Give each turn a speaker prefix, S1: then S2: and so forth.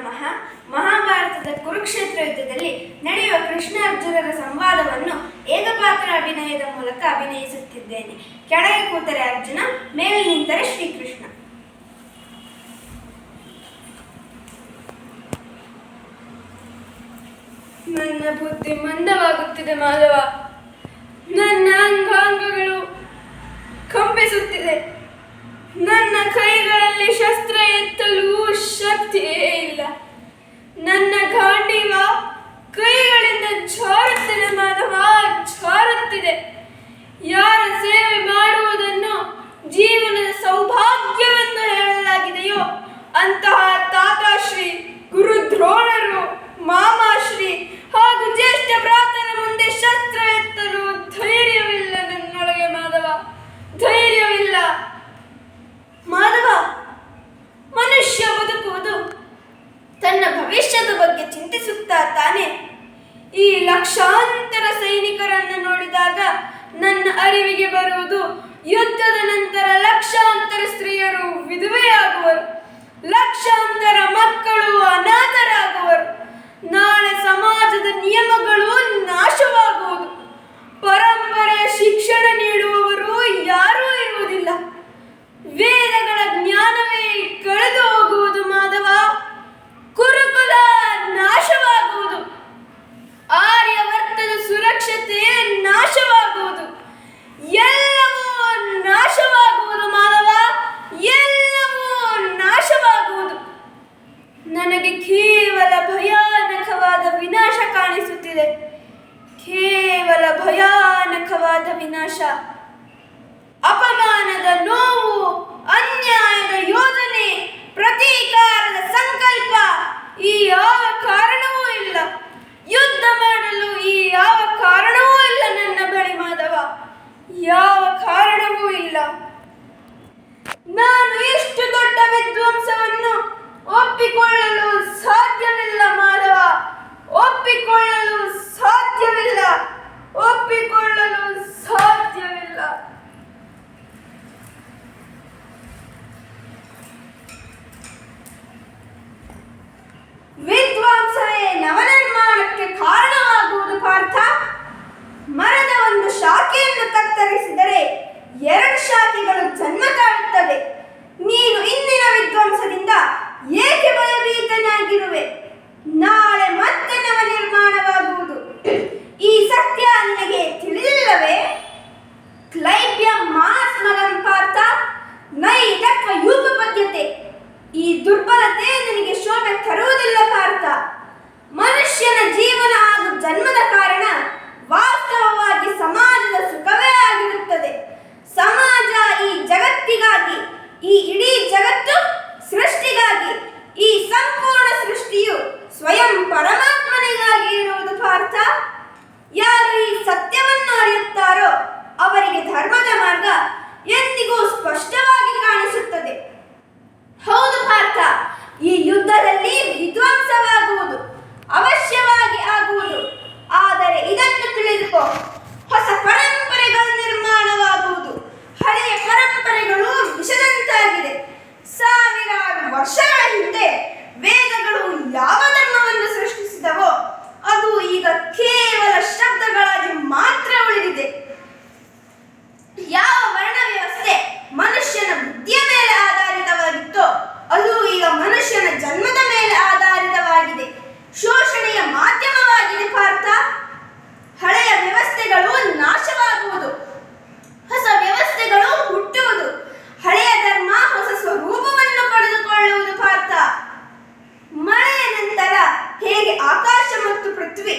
S1: ಪಿತಾಮಹ ಮಹಾಭಾರತದ ಕುರುಕ್ಷೇತ್ರ ಯುದ್ಧದಲ್ಲಿ ನಡೆಯುವ ಕೃಷ್ಣ ಅರ್ಜುನರ ಸಂವಾದವನ್ನು ಏಕಪಾತ್ರ ಅಭಿನಯದ ಮೂಲಕ ಅಭಿನಯಿಸುತ್ತಿದ್ದೇನೆ. ಕೆಳಗೆ ಕೂತರೆ ಅರ್ಜುನ, ಮೇಲೆ ನಿಂತರೆ ಶ್ರೀಕೃಷ್ಣ.
S2: ನನ್ನ ಬುದ್ಧಿ ಮಂದವಾಗುತ್ತಿದೆ ಮಾಧವ. ನನ್ನ ಅಂಗಾಂಗಗಳು ಕಂಪಿಸುತ್ತಿದೆ. ನನ್ನ ಕೈಗಳಲ್ಲಿ ಶಸ್ತ್ರ ಎತ್ತಲು ಶಕ್ತಿಯೇ ಇಲ್ಲ. ನನ್ನ ಗಾಂಡೀವ ಕೈಗಳಿಂದ ಜಾರುತ್ತಿದೆ ಮಾಧವ, ಜಾರುತ್ತಿದೆ. ಯಾರ ಸೇವೆ ಮಾಡುವುದನ್ನು ಜೀವನದ ಸೌಭಾಗ್ಯವೆಂದು ಹೇಳಲಾಗಿದೆಯೋ ಅಂತಹ ತಾತಾಶ್ರೀ, ಗುರು ದ್ರೋಣರು, ಮಾಮಾಶ್ರೀ ಹಾಗೂ ಜ್ಯೇಷ್ಠ ಭ್ರಾತರ ಮುಂದೆ ಶಸ್ತ್ರ ಎತ್ತಲು ಧೈರ್ಯವಿಲ್ಲ ನನ್ನೊಳಗೆ ಮಾಧವ, ಧೈರ್ಯವಿಲ್ಲ.
S1: ಮಾಧವ, ಮನುಷ್ಯ ಬದುಕುವುದು ತನ್ನ ಭವಿಷ್ಯದ ಬಗ್ಗೆ ಚಿಂತಿಸುತ್ತಾ ತಾನೆ. ಈ ಲಕ್ಷಾಂತರ ಸೈನಿಕರನ್ನು ನೋಡಿದಾಗ ನನ್ನ ಅರಿವಿಗೆ ಬರುವುದು, ಯುದ್ಧದ ನಂತರ ಲಕ್ಷಾಂತರ ಸ್ತ್ರೀಯರು ವಿಧವೆಯಾಗುವರು, ಲಕ್ಷಾಂತರ ಮಕ್ಕಳು ಅನಾಥರಾಗುವರು. ನಾಳೆ ಸಮಾಜದ ನಿಯಮಗಳು ನಾಶವಾಗುವುದು. ಪರಂಪರೆಯ ಶಿಕ್ಷಣ ನೀಡುವವರು ಯಾರೂ ಇರುವುದಿಲ್ಲ. ವೇದಗಳ ಜ್ಞಾನವೇ ಕಳೆದು ಹೋಗುವುದು ಮಾಧವ. ಕುರುಕುಲ ನಾಶವಾಗುವುದು. ಆರ್ಯವರ್ತದ ಸುರಕ್ಷತೆ ನಾಶವಾಗುವುದು. ಎಲ್ಲವೂ ನಾಶವಾಗುವುದು ಮಾಧವ, ಎಲ್ಲವೂ ನಾಶವಾಗುವುದು. ನನಗೆ ಕೇವಲ ಭಯಾನಕವಾದ ವಿನಾಶ ಕಾಣಿಸುತ್ತಿದೆ, ಕೇವಲ ಭಯಾನಕವಾದ ವಿನಾಶ. ಅಪಮಾನದ ನೋವು, ಅನ್ಯಾಯದ ಯೋಜನೆ, ಪ್ರತೀಕಾರದ ಸಂಕಲ್ಪ, ಈ ಯಾವ ಕಾರಣವೂ ಇಲ್ಲ. ಯುದ್ಧ ಮಾಡಲು ಈ ಯಾವ ಕಾರಣವೂ ಇಲ್ಲ ನನ್ನ ಬಳಿ ಮಾಧವ, ಯಾವ ಕಾರಣವೂ ಇಲ್ಲ. ನಾನು ಇಷ್ಟು ದೊಡ್ಡ ವಿಧ್ವಂಸವನ್ನು ಒಪ್ಪಿಕೊಳ್ಳಲು ಸಾಧ್ಯವಿಲ್ಲ ಮಾಧವ, ಒಪ್ಪಿಕೊಳ್ಳಲು ಸಾಧ್ಯವಿಲ್ಲ, ಒಪ್ಪಿಕೊಳ್ಳಲು ಸಾಧ್ಯವಿಲ್ಲ. ವಿದ್ವಾಂಸವೇ ನವನಿರ್ಮಾಣಕ್ಕೆ ಕಾರಣವಾಗುವುದು ಪಾರ್ಥ. ಮರದ ಒಂದು ಶಾಖೆಯನ್ನು ಕತ್ತರಿಸಿದರೆ 2 ಶಾಖೆಗಳು ಜನ್ಮ ತಾಳುತ್ತದೆ. ನೀನು ಇಂದಿನ ವಿದ್ವಾಂಸದಿಂದ ಏಕೆ ಭಯಭೀತನಾಗಿರುವೆ? ನಾಳೆ ಮತ್ತೆ ನವನಿರ್ಮಾಣವಾಗುವುದು. ಈ ಸತ್ಯ ನಿನಗೆ ತಿಳಿದಿಲ್ಲವೇ? ಕ್ಲೈಬ್ಯ ಮಾಸ್ಮಗಂ ಪಾರ್ಥ, ನೈತತ್ವ ಯೂಪಪದ್ಯತೆ. ಈ ದುರ್ಬಲತೆ ನಿನಗೆ ಶೋಭೆ ತರುವುದಿಲ್ಲ ಪಾರ್ಥ. ಮನುಷ್ಯನ ಜೀವನ ಹಾಗೂ ಜನ್ಮದ ಕಾರಣ ವಾಸ್ತವವಾಗಿ ಸಮಾಜದ ಸುಖವೇ ಆಗಿರುತ್ತದೆ. ಸಮಾಜ ಈ ಜಗತ್ತಿಗಾಗಿ, ಈ ಇಡೀ ಜಗತ್ತು ಸೃಷ್ಟಿಗಾಗಿ, ಈ ಸಂಪೂರ್ಣ ಸೃಷ್ಟಿಯು ಸ್ವಯಂ ಪರಮಾತ್ಮನಿಗಾಗಿ ಇರುವುದು ಪಾರ್ಥ. ಯಾರು ಈ ಸತ್ಯವನ್ನು ಅರಿಯುತ್ತಾರೋ ಅವರಿಗೆ ಧರ್ಮದ ಮಾರ್ಗ ಎಂದಿಗೂ ಸ್ಪಷ್ಟವಾಗಿ ಕಾಣಿಸುತ್ತದೆ. ಹೌದು ಪಾರ್ಥ, ಈ ಯುದ್ಧದಲ್ಲಿ ವಿಧ್ವಂಸವಾಗುವುದು ಅವಶ್ಯವಾಗಿ ಆಗುವುದು. ಆದರೆ ಇದನ್ನು ತಿಳಿದುಕೋ, ಹೊಸ ಪರಂಪರೆಗಳು ನಿರ್ಮಾಣವಾಗುವುದು. ಹಳೆಯ ಪರಂಪರೆಗಳು ವಿಷದಂತಾಗಿದೆ. ಸಾವಿರಾರು ವರ್ಷಗಳ ಹಿಂದೆ ವೇದಗಳು ಯಾವ ಧರ್ಮವನ್ನು ಸೃಷ್ಟಿಸಿದವೋ ಅದು ಈಗ ಕೇವಲ ಶಬ್ದಗಳಾಗಿ ಮಾತ್ರ ಉಳಿದಿದೆ. ಯಾವ ವರ್ಣ ವ್ಯವಸ್ಥೆ ಮನುಷ್ಯನ ಬುದ್ಧಿಯ ಮೇಲೆ ಆಧಾರಿತವಾಗಿತ್ತೋ ಅದು ಈಗ ಮನುಷ್ಯನ ಜನ್ಮದ ಮೇಲೆ ಆಧಾರಿತವಾಗಿದೆ, ಶೋಷಣೆಯ ಮಾಧ್ಯಮವಾಗಿದೆ ಪಾರ್ಥ. ಹಳೆಯ ವ್ಯವಸ್ಥೆಗಳು ನಾಶವಾಗುವುದು, ಹೊಸ ವ್ಯವಸ್ಥೆಗಳು ಹುಟ್ಟುವುದು. ಹಳೆಯ ಧರ್ಮ ಹೊಸ ಸ್ವರೂಪವನ್ನು ಪಡೆದುಕೊಳ್ಳುವುದು ಪಾರ್ಥ. ಮಳೆಯ ನಂತರ ಹೇಗೆ ಆಕಾಶ ಮತ್ತು ಪೃಥ್ವಿ